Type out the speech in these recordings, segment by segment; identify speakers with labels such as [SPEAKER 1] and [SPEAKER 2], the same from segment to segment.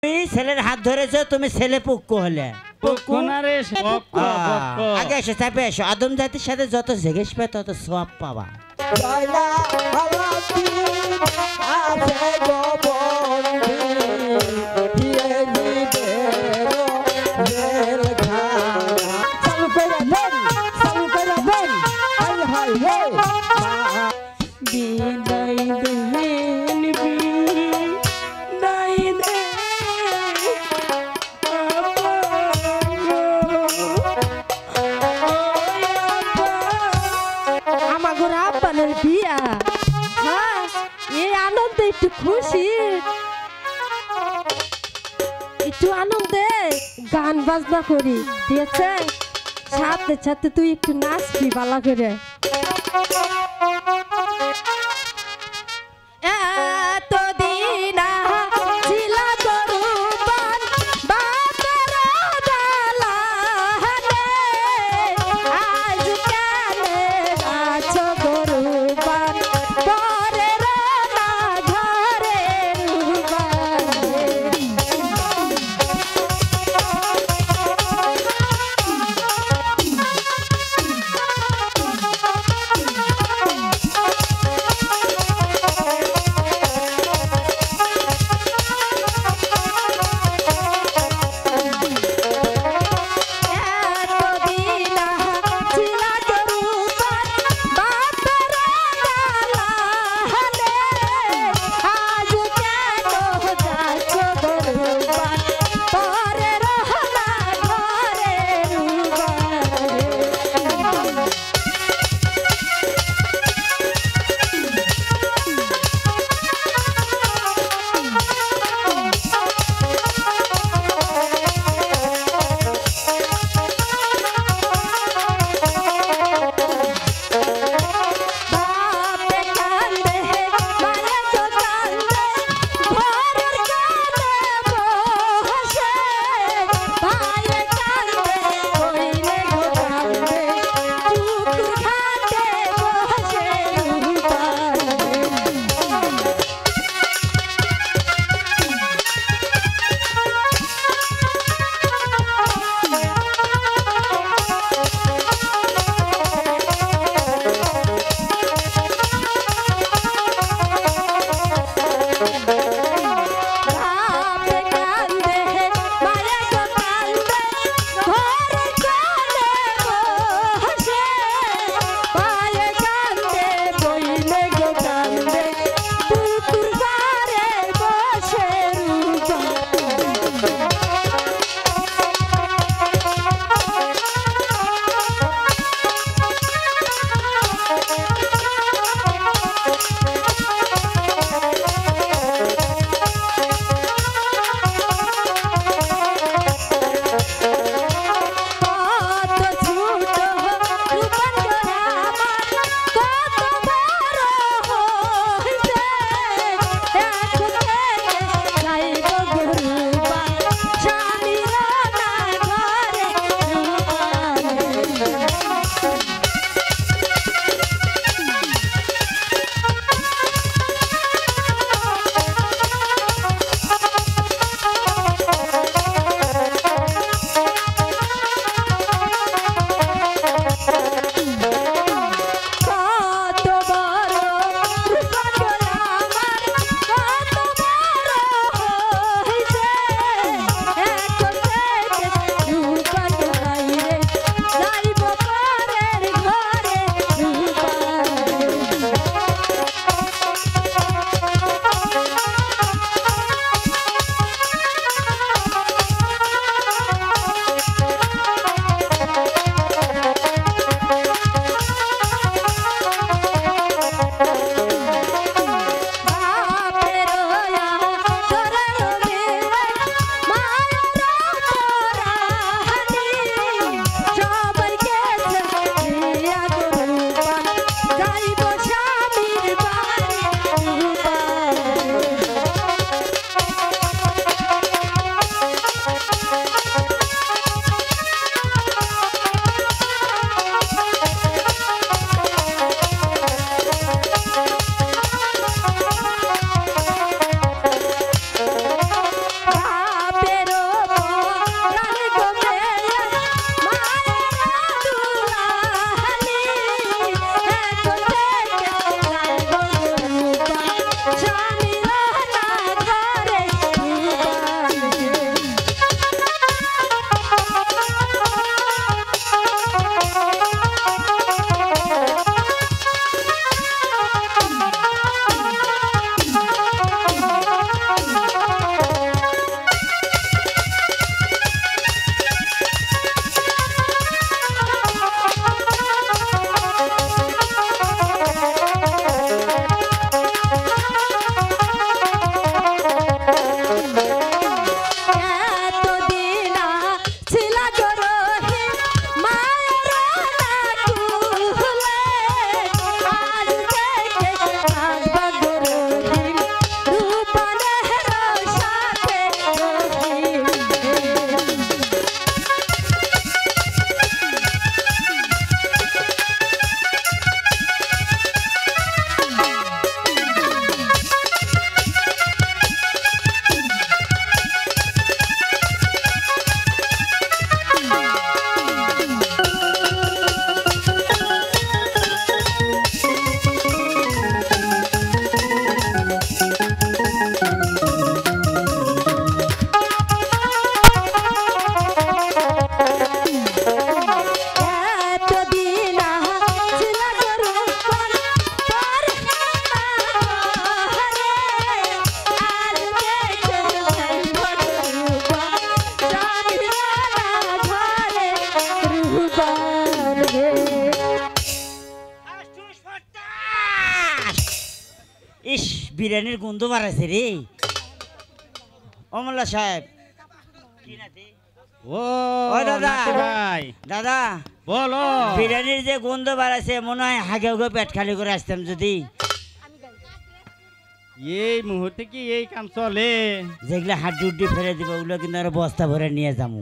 [SPEAKER 1] তুমি ছেলের হাত ধরেছো, তুমি ছেলে পক্ষ হলে আগে এসো, চাপে এসো। আদম জাতির সাথে যত জিজ্ঞেস পাবে তত সব পাবা।
[SPEAKER 2] বিয়া এই আনন্দে একটু খুশি, একটু আনন্দে গান বাজনা করি, ঠিক আছে? সাথে সাথে তুই একটু নাচবি ভালো করে।
[SPEAKER 1] বিরিয়ানির গন্ধ বাড়াইছে রে। ও মোল্লা সাহেব
[SPEAKER 3] ও
[SPEAKER 1] ও দাদা
[SPEAKER 3] নাতি ভাই
[SPEAKER 1] দাদা
[SPEAKER 3] বলো।
[SPEAKER 1] বিরিয়ানির যে গন্ধ বাড়াইছে মনে হয় হাগে হাগে পেট খালি করে আসতাম যদি।
[SPEAKER 3] এই মুহূর্তে কি এই কাম চলে?
[SPEAKER 1] যেগুলো হাড্ডি উড্ডি ফেলে দিব ওগুলো কিন্তু আরো বস্তা ভরে নিয়ে যাবো,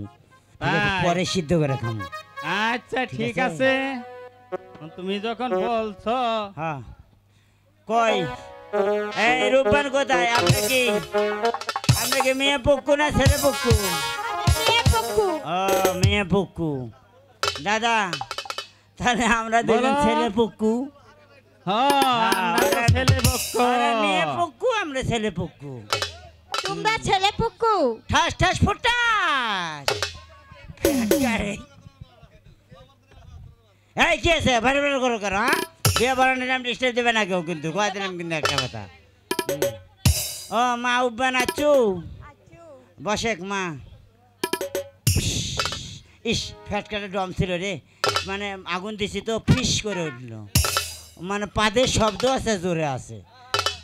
[SPEAKER 1] ঠিক আছে?
[SPEAKER 3] তাই?
[SPEAKER 1] পরে সিদ্ধ করে খামো।
[SPEAKER 3] আচ্ছা
[SPEAKER 1] ঠিক
[SPEAKER 3] ঠিক
[SPEAKER 1] আছে।
[SPEAKER 3] আছে, তুমি যখন বলছো।
[SPEAKER 1] হ্যাঁ কই এই রূপবান কোথায়? আপনি কি মেয়ে পক্কু না ছেলে পক্কু? ও মেয়ে পক্কু। দাদা তাহলে আমরা দুজন
[SPEAKER 3] বলো।
[SPEAKER 1] ছেলে পক্কু।
[SPEAKER 3] হ্যাঁ, আমরা তো ছেলে পক্ষ।
[SPEAKER 1] ওরা মেয়ে পক্কু, আমরা ছেলে পক্কু।
[SPEAKER 2] তোমরা ছেলে পুকু।
[SPEAKER 1] ঠাস ঠাস ফুটাস। এই কি আছে ভালো ভালো করো করো, হ্যাঁ? বিয়ে বাড়ানোর নাম ডিস্টার্ব দেবে না কেউ, কিন্তু কয়ে দিলাম কিন্তু একটা কথা। ও মা উব্বান আচু বসেক মা। ইস ফ্যাট কাটে ডম ছিল রে, মানে আগুন দিছি তো ফিস করে উঠলো, মানে পাদের শব্দ আছে, জোরে আছে।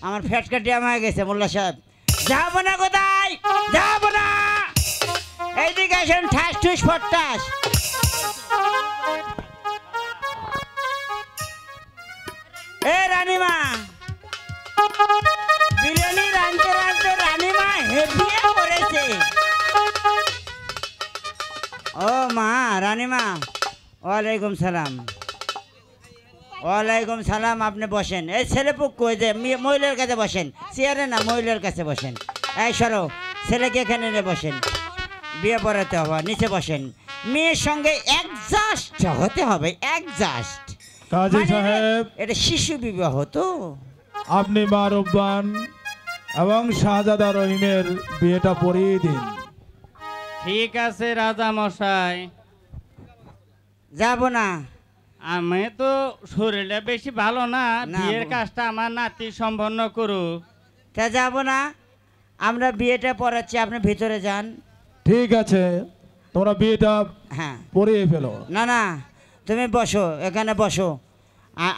[SPEAKER 1] আমার ফ্যাট কাটে আমার গেছে। মোল্লা সাহেব যাবো না, কোথায় যাবো না, এইদিকে আসেন, ঠাস ঠুস ফটাস। এ রানীমা, বিরিয়ানি রাঁধতে রাঁধতে রানীমা হেপিয়ে পড়েছে। ও মা রানীমা, ওয়ালাইকুম সালাম। ওয়ালাইকুম সালাম, আপনি বসেন। এই ছেলে পক্ষ ওই যে মহিলার কাছে বসেন, চেয়ারে না, মহিলার কাছে বসেন। এই সরো, ছেলেকে এখানে নিয়ে বসেন, বিয়ে পড়াতে হবে, নিচে বসেন। মেয়ের সঙ্গে অ্যাডজাস্ট হতে হবে, অ্যাডজাস্ট।
[SPEAKER 4] কাজী সাহেব,
[SPEAKER 1] এটা শিশু বিবাহ তো।
[SPEAKER 4] আপনি মা রব্বান এবং শাহজাদা রহিমের বিয়েটা পড়িয়ে দিন।
[SPEAKER 3] ঠিক আছে রাজা মশাই,
[SPEAKER 1] যাব না।
[SPEAKER 3] আমি তো শরীরটা বেশি ভালো না,
[SPEAKER 1] না,
[SPEAKER 3] বিয়ের
[SPEAKER 1] বল।
[SPEAKER 3] কাজটা আমার নাতি সম্পন্ন করুক।
[SPEAKER 1] তা যাব না, আমরা বিয়েটা পড়াচ্ছি, আপনি ভিতরে যান।
[SPEAKER 4] ঠিক আছে, তোমরা বিয়েটা
[SPEAKER 1] হ্যাঁ
[SPEAKER 4] পড়িয়ে ফেলো।
[SPEAKER 1] না না, তুমি বসো, এখানে বসো।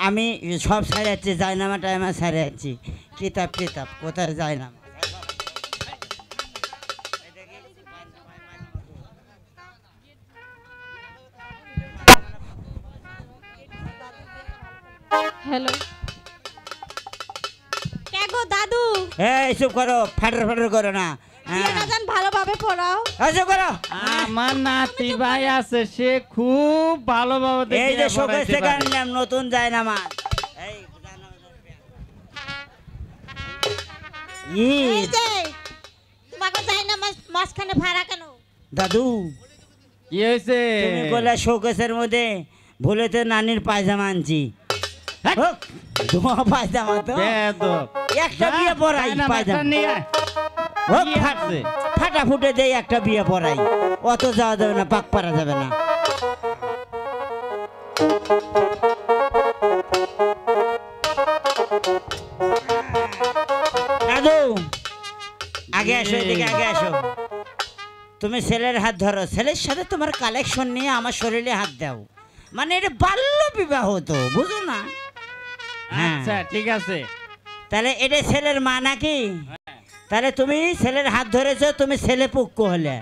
[SPEAKER 1] আমি সব সারে যাচ্ছি, জায়নামা টাইমা সারে যাচ্ছি, কিতাব কিতাব কোথায় জায়নামা।
[SPEAKER 2] হ্যালো কে গো দাদু?
[SPEAKER 1] এই চুপ করো, ফাটার ফাটার করো না। হ্যাঁ
[SPEAKER 2] জান ভালোভাবে পড়াও।
[SPEAKER 1] চুপ করো।
[SPEAKER 3] আমার নাতি ভাই আছে, সে খুব ভালোভাবে
[SPEAKER 1] এই যে
[SPEAKER 3] দেখে
[SPEAKER 1] শোকের
[SPEAKER 3] পড়াইতে
[SPEAKER 1] থেকে
[SPEAKER 3] পারে।
[SPEAKER 1] আনলাম নতুন জায়নামা। এই
[SPEAKER 2] এই যে তোমাকে যাই না মাঝখানে ভাড়া কেন?
[SPEAKER 1] দাদু
[SPEAKER 3] কি হয়েছে?
[SPEAKER 1] তুমি বলে শোকেসের মধ্যে ভুলেতে নানির পায়জামা আনছি। হোক, তোমার পায়জামা তো
[SPEAKER 3] বেয়াদব।
[SPEAKER 1] একটা
[SPEAKER 3] যা,
[SPEAKER 1] বিয়ে পড়াই,
[SPEAKER 3] জায়নামাজটা
[SPEAKER 1] পায়জামা
[SPEAKER 3] নিয়ে আয়।
[SPEAKER 1] হোক,
[SPEAKER 3] কি আছে?
[SPEAKER 1] ফাটা ফুটে দেই একটা বিয়ে পড়াই, অত যাওয়া যাবে না, পাক পারা যাবে না। দাদু আগে আসো, এদিকে আগে আসো। তুমি ছেলের হাত ধরো, ছেলের সাথে তোমার কালেকশন নিয়ে আমার শরীরে হাত দাও, মানে এটা বাল্য বিবাহ তো, বুঝো না? হ্যাঁ।
[SPEAKER 3] আচ্ছা ঠিক আছে।
[SPEAKER 1] তাহলে এটা ছেলের মা নাকি? তাহলে তুমি ছেলের হাত ধরেছো, তুমি ছেলে পক্ষ হলে,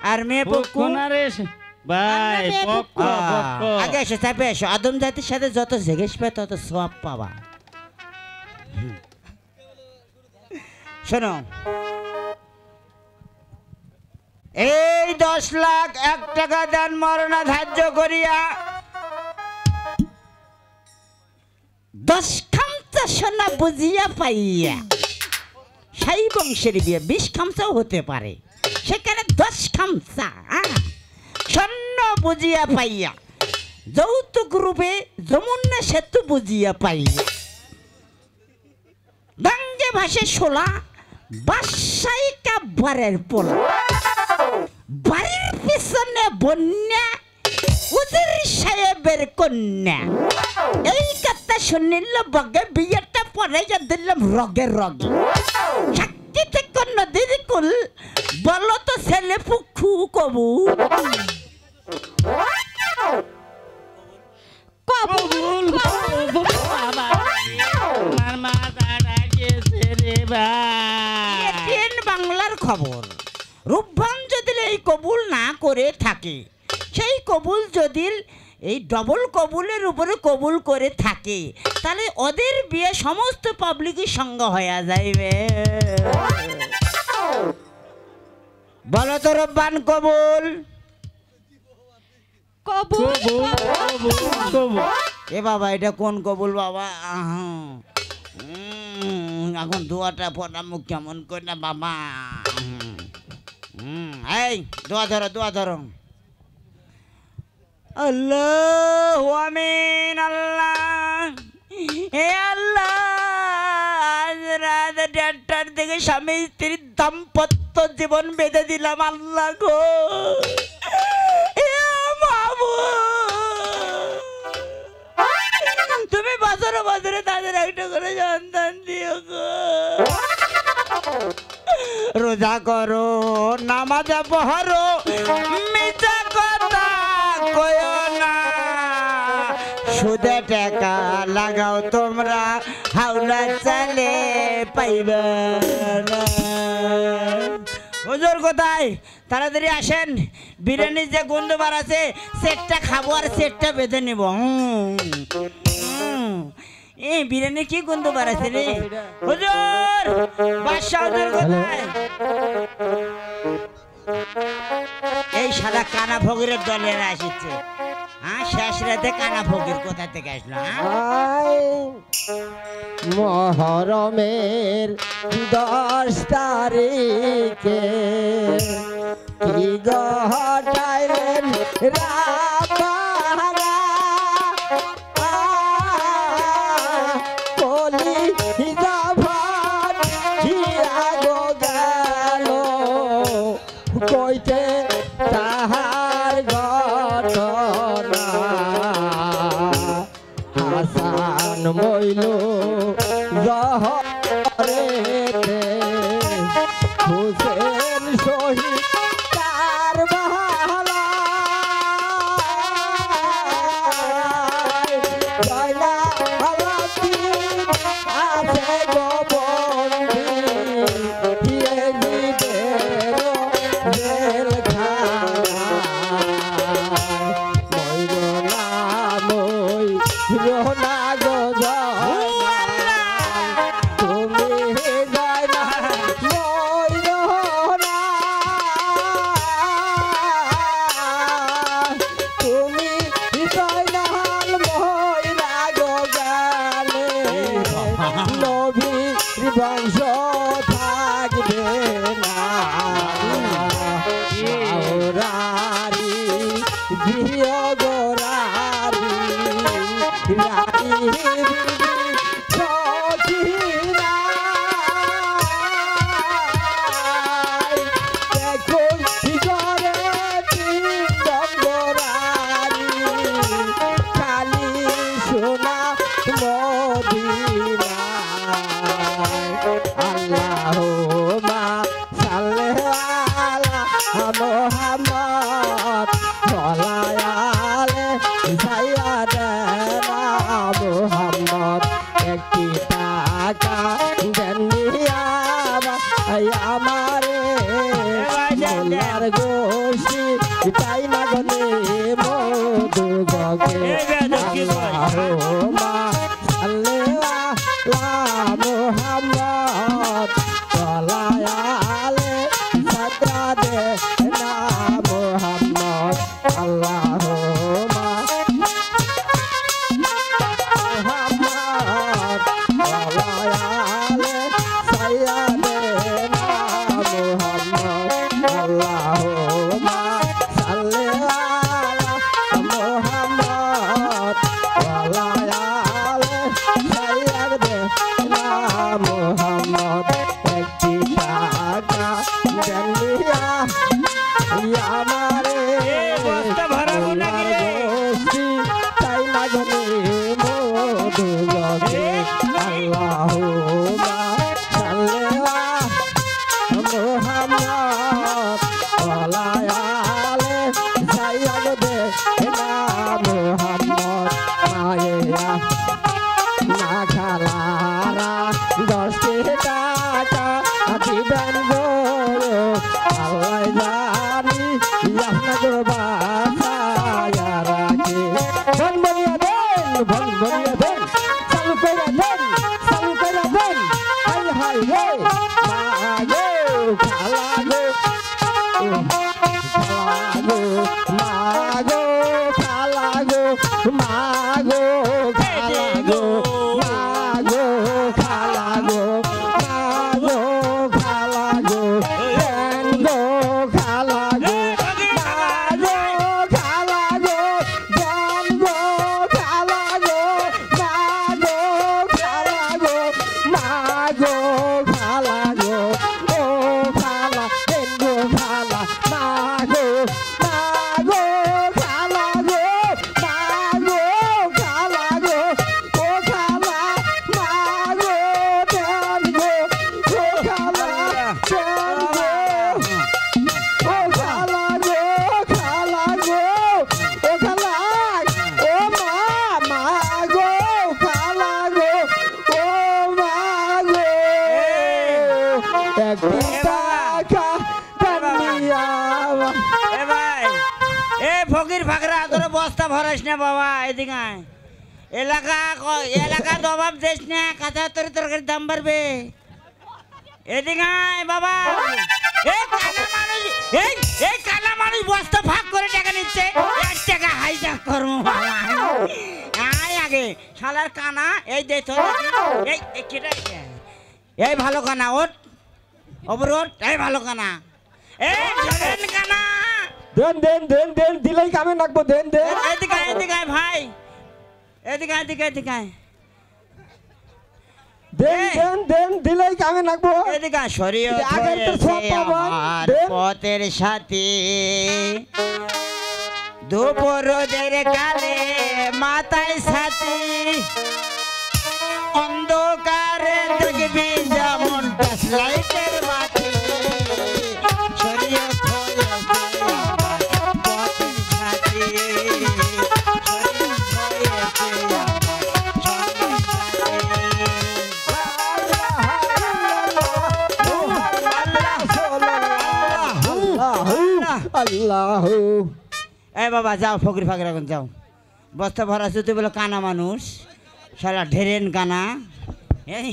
[SPEAKER 1] আর মেয়ে পক্ষ।
[SPEAKER 3] পক্ষ না রে ভাই,
[SPEAKER 2] আমরা মেয়ে
[SPEAKER 3] পক্ষ পক্ষ।
[SPEAKER 1] আগে এসো, চাপে এসো। আদম জাতির সাথে যত জেগেস পায় তত সব পাবা। শোনো, এই 10,01,000 টাকা দান মরণা ধার্য করিয়া 10 খামচা সোনা বুঝিয়া পাইয়া, সেই বংশের বিয়ে 20 খামচাও হতে পারে, সেখানে 10 খামচা স্বর্ণ বুঝিয়া পাইয়া, যৌতুক রূপে যমুনা সেতু বুঝিয়া পাইয়া, গঙ্গে ভাসে শোলা, বাসাই কাব্বারের পোলা, বাড়ির পিছনে বন্যা, উজির সাহেবের কন্যা। এই কথা শুনিল বগে, বিয়েটা পড়াইয়া দিলাম রগে রগে। সাক্ষী থেকে নদীর কুল, বলো তো ছেলে পুক্ষু কবু।
[SPEAKER 3] কবুল, কবুল, বাবা। আমার মাথাটা গেছে রে ভাই।
[SPEAKER 1] এটিএন বাংলার খবর। রূপবান যদি এই কবুল না করে থাকে, সেই কবুল যদি এই ডবল কবুলের উপরে কবুল করে থাকে, তাহলে ওদের বিয়ে সমস্ত পাবলিকের সঙ্গে হয়ে যাইবে। বলো তো রূপবান কবুল।
[SPEAKER 2] কবুল
[SPEAKER 3] কবুল কবুল কবুল।
[SPEAKER 1] এ বাবা, এটা কোন কবুল বাবা? এখন দোয়াটা পড়া মুখ কেমন করে না বাবা। এই দোয়া ধরো, দোয়া ধরো। আল্লাহ আমিন। আল্লাহ, হে আল্লাহ, আজ রাত 1:30টার দিকে স্বামী স্ত্রীর দাম্পত্য জীবন বেঁধে দিলাম। আল্লাহ গো, হে মাবুদ, তুমি বছরে বছরে তাদের একটা করে সন্তান দিও গো। রোজা করো, নামাজ পড়ো, মিথ্যা কথা কয়ো না, সুদে টাকা লাগাও তোমরা, হাওলা চালে পাইবে না। হুজুর কোথায়? তাড়াতাড়ি আসেন, বিরিয়ানির যে গন্ধ বার আছে সেটটা খাবো আর সেটটা বেঁধে নিব। এই বিরিয়ানি কি গন্ধ বার আছে রে? হুজুর, বাদশা হুজুর কোথায়? এই সাদা কানা ফকিরের দলের আসছে। হ্যাঁ, শেষ রাতে কানা ফকির কোথা থেকে আসলো?
[SPEAKER 5] মহরমের 10 তারিখে কি ঘটাইলেন রাবারা, কলি যাভার হিয়া গো গেল কইতে তাহার ঘটনা, হাসান মইল জহরেতে হুসেন শহীদ কারবালায়, জয়না আলাদিন আছে গো বন্দী, ইয়েজিদেরও জেলখানায়, মইল না গো জয়না, তুমি জয়না মইল না, তুমি জয়নাল মইরা গো গালে, নবীর বংশ থাকবে না, আওরারি জিও গোরারি রানী সখিনা, দেখুন করে তিন নম্বরারি কালী সোনা মদিনা, আল্লাহুম্মা সাল্লি আলা মুহাম্মদ ওয়া আলা সাইয়্যিদানা মুহাম্মদ। একটি টাকা দেনিয়া আমারে মোল্লার গোশি তাই না গনে মধু গগে, আল্লাহুম্মা সাল্লি আলা মুহাম্মদ ওয়া আলা সাইয়্যিদানা মুহাম্মদ, আল্লাহুম্মা মুহাম্মদ ওয়া আলা সাইয়্যিদানা মুহাম্মদ, আল্লাহুম্মা সাল্লি আলা মুহাম্মদ ওয়া আলা সাইয়্যিদানা মুহাম্মদ। একটি টাকা দেনিয়া আমারে
[SPEAKER 1] বস্তা ভরাবো নাকি রে?
[SPEAKER 5] গোষ্ঠী তাই না গনে মধু গগে, আল্লাহুম্মা সাল্লি আলা মুহাম্মদ ওয়া আলা সাইয়্যিদানা মুহাম্মদ। মায়েরা না খালা জানি আপনাদের বাসায়া রাখে বন বনিয়া দেন চালু করে দেন হাই হাই রে মাগো খালা গো মাগো খালা গো মাগো খালা গো মাগো খালা গো মাগো খালা গো দেন গো খালা গো মাগো খালা গো দেন গো খালা গো মাগো খালা গো মাগো খালা গো ও খালা দেন গো খালা মাগো মাগো খালা গো মাগো খালা গো ও খালা মাগো দেন গো ও খালা দেন গো ও খালা গো খালা গো ও খালা ও মা গো খালা গো ও মা গো একদিন টাকা কান্দিয়া
[SPEAKER 1] এ ভাই এ ফকির ফাকরা তোর বস্তা ভরাস না বাবা এদিকে আয়। এলাকা দবাব দিস না কাঁচা তরকারির দাম বাড়বে এদিকে আয় বাবা এই কালা মানুষ বস্তা ভাগ করে টাকা নিচ্ছে 1 টাকা হাইজাক করবো বাবা আয় আগে শালার কানা এই দে তোর এই কেটে এই ভালো কানা ওট অবরোধ এই ভালো কানা এই ধরেন কানা
[SPEAKER 5] দেন দিলেই কামে নাকবো দেন
[SPEAKER 1] এদিকে আয় ভাই এদিকে আয়।
[SPEAKER 5] দেন দিলেই কামে নাকবো
[SPEAKER 1] এদিকে শরীয়ত
[SPEAKER 5] আগের তো সব
[SPEAKER 1] হয়েছে
[SPEAKER 5] পাবো।
[SPEAKER 1] আমার
[SPEAKER 5] দেন।
[SPEAKER 1] পথের সাথে দুপুরদের কালে মাথায় সাথে অন্ধকারে দেখবি যেমন লাইটের বাতি শরীয়ত হয়েছে আমার পথের সাথে শরীয়ত হয়েছে আমার সঙ্গের
[SPEAKER 5] আল্লাহ
[SPEAKER 1] এ বাবা যাও ফকির ফাকর এখন যাও বস্তা ভরা তুই বলে কানা মানুষ সারা ঢেরেন কানা এই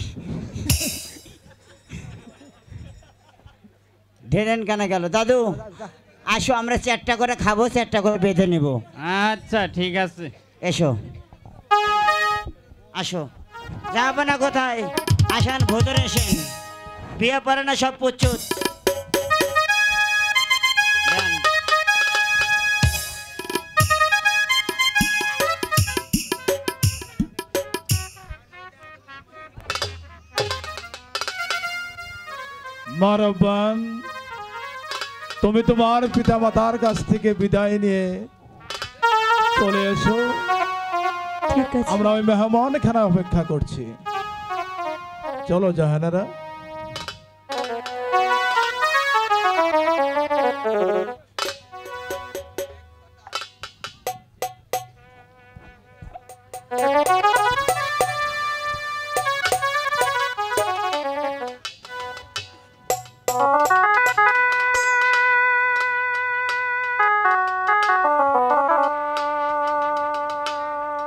[SPEAKER 1] ঢেরেন কানা গেল দাদু আসো আমরা 4টা করে খাবো 4টা করে বেঁধে নেব
[SPEAKER 3] আচ্ছা ঠিক আছে
[SPEAKER 1] এসো আসো যাবো না কোথায় আসেন ভোদরে এসেন বিয়ে পড়ে না সব প্রচুর
[SPEAKER 4] মারব্বান তুমি তোমার পিতা মাতার কাছ থেকে বিদায় নিয়ে চলে এসো
[SPEAKER 2] ঠিক আছে
[SPEAKER 4] আমরা ওই মেহমান খানা অপেক্ষা করছি চলো জাহানারা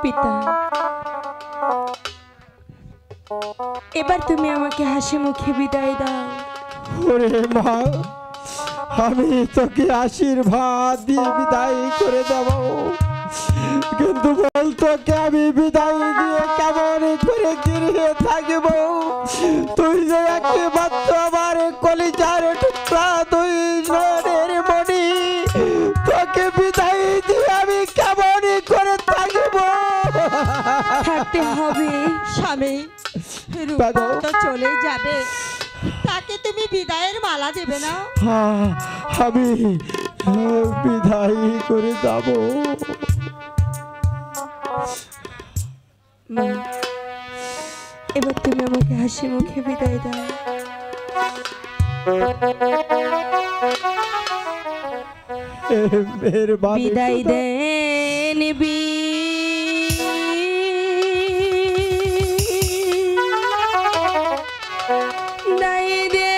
[SPEAKER 2] পিতা এবার তুমি আমাকে হাসি মুখে বিদায় দাও
[SPEAKER 5] ওরে মা আমি তোকে আশীর্বাদ দিয়ে বিদায় করে দেব কিন্তু বল তোকে আমি বিদায় দিয়ে কেমন করে গিয়ে থাকব তুই যে একমাত্র আমার কলিজার টুকরা তুই নয়নের মণি তোকে বিদায় দিয়ে আমি কেমন করে থাকব
[SPEAKER 2] থাকতে হবে
[SPEAKER 6] স্বামী রূপা তো চলেই যাবে তাকে তুমি বিদায়ের মালা দেবে না
[SPEAKER 5] আমি বিদায় করে যাব
[SPEAKER 2] মা এবার তুমি আমাকে হাসি মুখে বিদায় দাও
[SPEAKER 5] মেহরবানি
[SPEAKER 2] বিদায়
[SPEAKER 5] খোদা।
[SPEAKER 2] দেন বিদায় দে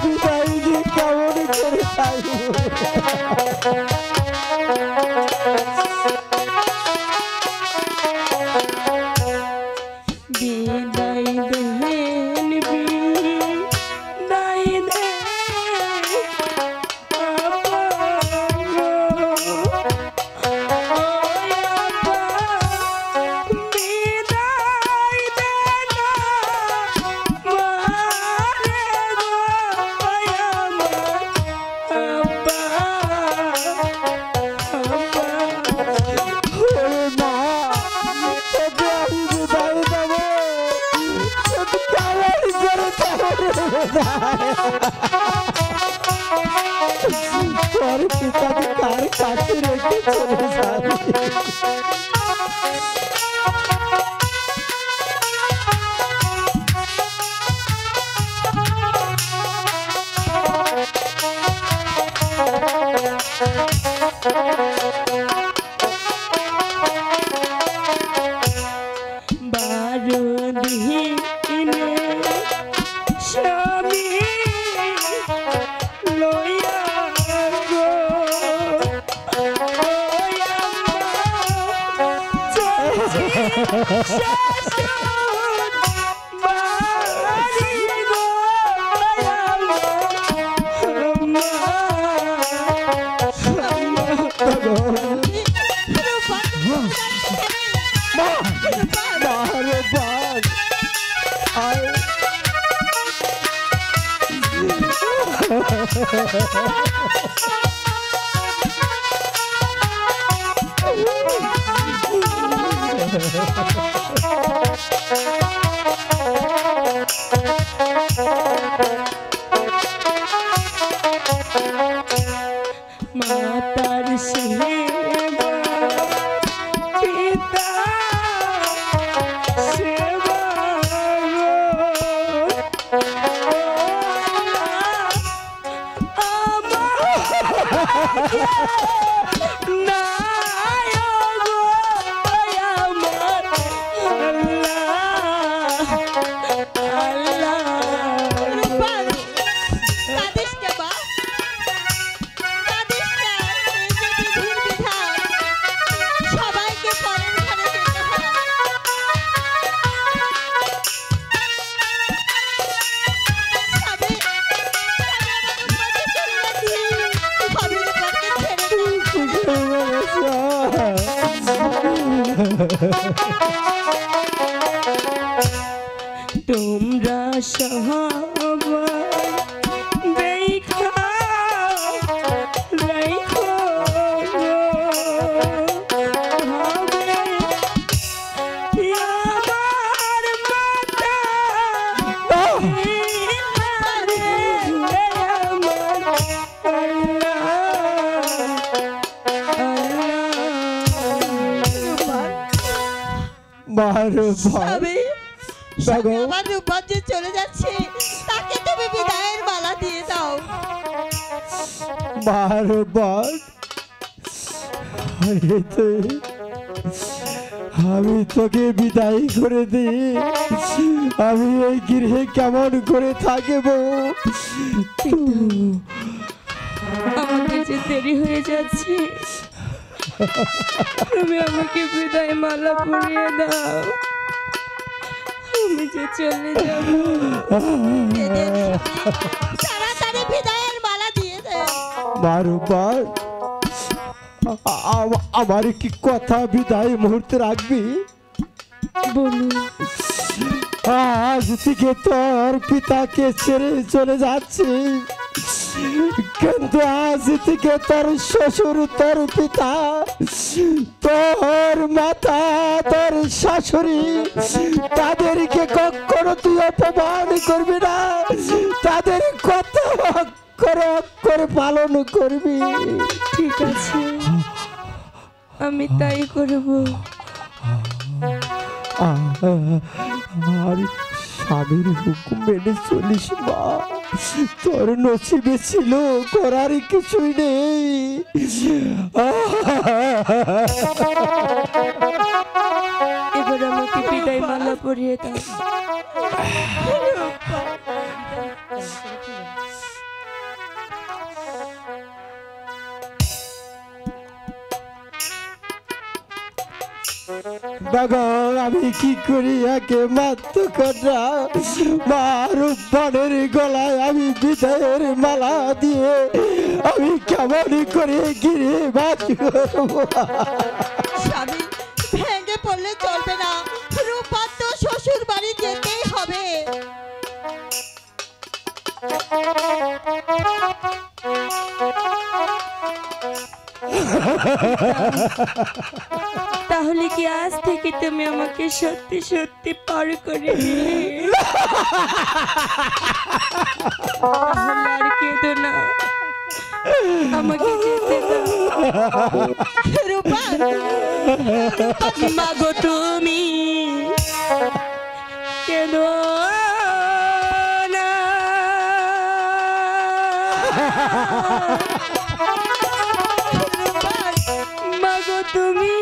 [SPEAKER 5] বিদায় দিয়ে কেমন করে থাকবো?
[SPEAKER 2] বিদায় দেন বিদায় দে
[SPEAKER 5] ওরে মা, তোকে আমি বিদায় দেবো, তুই কেমন করে থাকবো? তোর পিতাকে কার কাছে রেখে চলে যাবি?
[SPEAKER 2] স্বামী লইয়া গো
[SPEAKER 5] মারে বাঘ আয়
[SPEAKER 2] মাতার সেবা পিতা সেবা
[SPEAKER 6] কাঁদিস কে বা? কাঁদিস না, এই যে বিধির বিধান, সবাইকে পরের ঘরে যেতে হয়। স্বামী, আমাদের ছেড়ে রাখি, স্বামীর পথে ছেড়ে দে।
[SPEAKER 2] তোমরা সবাই দেখা রাখো হবে আমার মাতা
[SPEAKER 5] মারে বাঘ
[SPEAKER 6] স্বামী, স্বামী আমার রূপবান যে চলে যাচ্ছে, তাকে তুমি বিদায়ের মালা দিয়ে দাও।
[SPEAKER 5] মারে বাঘ আমি তোকে বিদায় করে দিই, আমি এই গৃহে কেমন করে থাকবো?
[SPEAKER 2] আমাকে যে দেরি হয়ে যাচ্ছে, তুমি আমাকে বিদায় মালা পরিয়ে দাও, আমি যে চলে যাব।
[SPEAKER 6] দে দে, তাড়াতাড়ি বিদায়ের মালা দিয়ে দে।
[SPEAKER 5] মারো বাঘ আমার কি কথা বিদায় মুহূর্তে রাখবি?
[SPEAKER 2] বলুন।
[SPEAKER 5] আজ থেকে তোর পিতাকে ছেড়ে চলে যাচ্ছি, কিন্তু আজ থেকে তোর শ্বশুর, তোর পিতা, তোর মাতা, তোর শাশুড়ি, তাদেরকে কখনো তুই অপমান করবি না, তাদের কথা অক্ষরে অক্ষরে পালন করবি।
[SPEAKER 2] ঠিক আছে, আমি তাই করব।
[SPEAKER 5] আর স্বামীর হুকুম মেনে চলিস মা, তোর নসিবে ছিল, করার কিছুই নেই।
[SPEAKER 2] এবার আমাকে বিদায় মালা পরিয়ে দাও।
[SPEAKER 5] বাগো আমি কি করি একে মাত্র কটা মার বানের গলায় আমি বিদায়ের মালা দিয়ে আমি কেমন করে গিরে বাস করবো।
[SPEAKER 6] স্বামী ভেঙে পড়লে চলবে না, রূপার তো শ্বশুর বাড়ি যেতেই হবে।
[SPEAKER 2] তাহলে কি আজ থেকে তুমি আমাকে সত্যি সত্যি পার করে দিলে? তাহলে আর কেঁদো না, আমাকে যেতে দাও।
[SPEAKER 6] রূপা
[SPEAKER 2] মাগো তুমি কেঁদো না। মাগো তুমি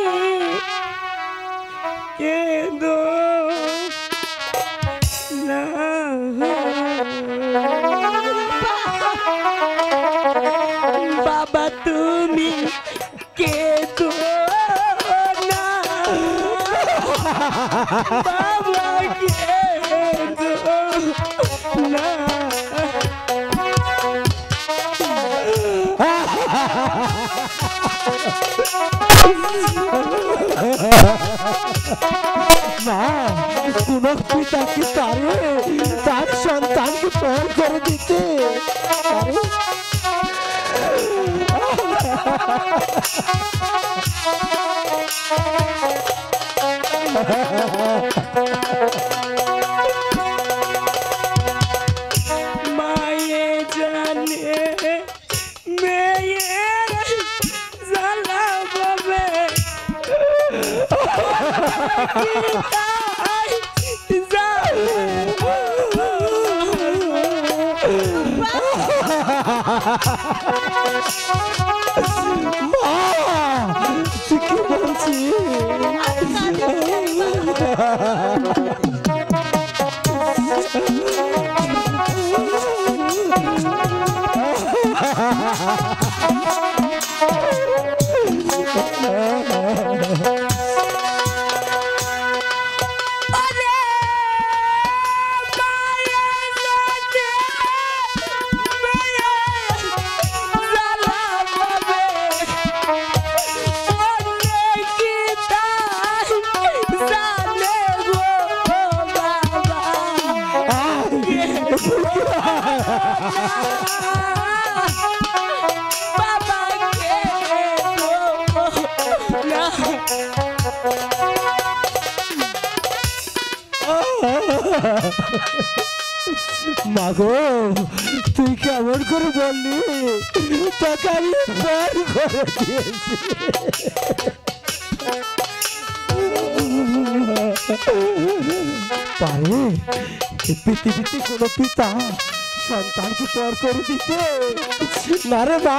[SPEAKER 2] কেঁদো না। বাবা তুমি কেঁদো না। বাবা কেঁদো না।
[SPEAKER 5] না কোন পিতা কি পারে তার সন্তানকে পর করে দিতে পারে?
[SPEAKER 2] মায়ে জানে মেয়ের জ্বালা পাবে,
[SPEAKER 5] তুই কি বলছিস? মাগো তুই কেমন করে বললি? তোকে আমি পর করে দিয়েছি। পারে পৃথিবীতে কোনো পিতা সন্তানকে পর করে দিতে? না রে মা।